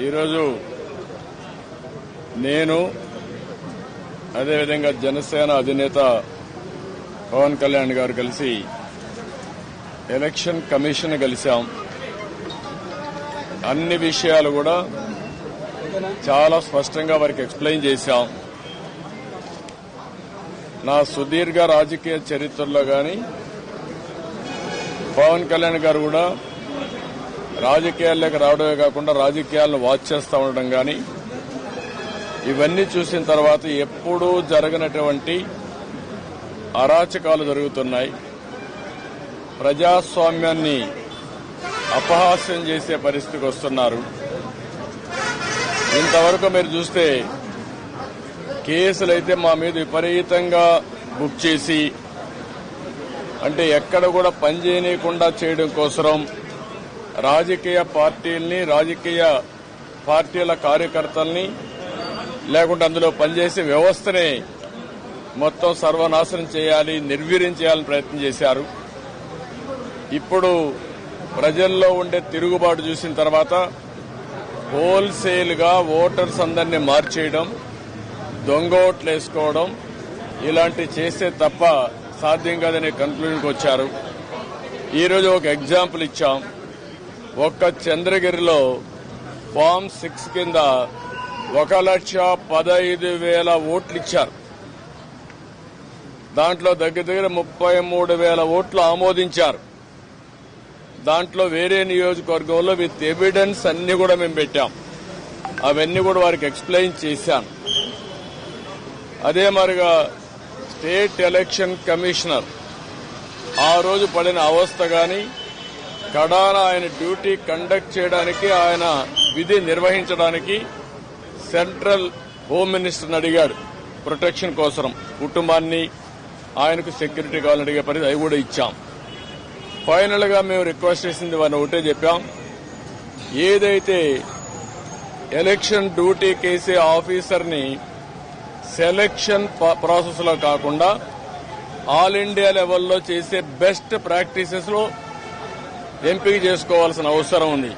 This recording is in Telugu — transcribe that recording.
ఈరోజు నేను అదేవిధంగా జనసేన అధినేత పవన్ కళ్యాణ్ గారు కలిసి ఎలక్షన్ కమిషన్ కలిశాం. అన్ని విషయాలు కూడా చాలా స్పష్టంగా వారికి ఎక్స్ప్లెయిన్ చేశాం. నా సుదీర్ఘ రాజకీయ చరిత్రలో గాని పవన్ కళ్యాణ్ గారు కూడా రాజకీయాల్లోకి రావడమే కాకుండా రాజకీయాలను వాచ్ చేస్తూ ఉండడం గాని ఇవన్నీ చూసిన తర్వాత ఎప్పుడూ జరగనటువంటి అరాచకాలు జరుగుతున్నాయి. ప్రజాస్వామ్యాన్ని అపహాస్యం చేసే పరిస్థితికి వస్తున్నారు. ఇంతవరకు మీరు చూస్తే కేసులైతే మా మీద విపరీతంగా బుక్ చేసి అంటే ఎక్కడ కూడా పనిచేయనీయకుండా చేయడం కోసం రాజకీయ పార్టీల్ని రాజకీయ పార్టీల కార్యకర్తల్ని లేకుంటే అందులో పనిచేసే వ్యవస్థనే మొత్తం సర్వనాశనం చేయాలి, నిర్వీర్యం చేయాలని ప్రయత్నం చేశారు. ఇప్పుడు ప్రజల్లో ఉండే తిరుగుబాటు చూసిన తర్వాత హోల్సేల్ గా ఓటర్స్ అందరినీ మార్చేయడం, దొంగ ఓట్లు వేసుకోవడం ఇలాంటి చేస్తే తప్ప సాధ్యం కాదనే కన్క్లూజన్కి వచ్చారు. ఈరోజు ఒక ఎగ్జాంపుల్ ఇచ్చాం. ఒక్క చంద్రగిరిలో ఫామ్ 6 కింద 1,15,000 ఓట్లు ఇచ్చారు. దాంట్లో దగ్గర 33,000 ఓట్లు ఆమోదించారు. దాంట్లో వేరే నియోజకవర్గంలో విత్ ఎవిడెన్స్ అన్ని కూడా మేము పెట్టాం. అవన్నీ కూడా వారికి ఎక్స్ప్లెయిన్ చేశాను. అదే మరిగా స్టేట్ ఎలక్షన్ కమిషనర్ ఆ రోజు పడిన అవస్థ గాని కడాన ఆయన డ్యూటీ కండక్ట్ చేయడానికి ఆయన విధి నిర్వహించడానికి సెంట్రల్ హోమ్ మినిస్టర్ని అడిగాడు ప్రొటెక్షన్ కోసం. కుటుంబాన్ని ఆయనకు సెక్యూరిటీ కావాలని అడిగే పరిస్థితి అవి కూడా ఇచ్చాం. ఫైనల్ గా మేము రిక్వెస్ట్ చేసింది వారిని ఒకటే చెప్పాం. ఏదైతే ఎలక్షన్ డ్యూటీ కేసే ఆఫీసర్ని సెలక్షన్ ప్రాసెస్ లో కాకుండా ఆల్ ఇండియా లెవెల్లో చేసే బెస్ట్ ప్రాక్టీసెస్ లో ఎంపిక చేసుకోవాల్సిన అవసరం ఉంది.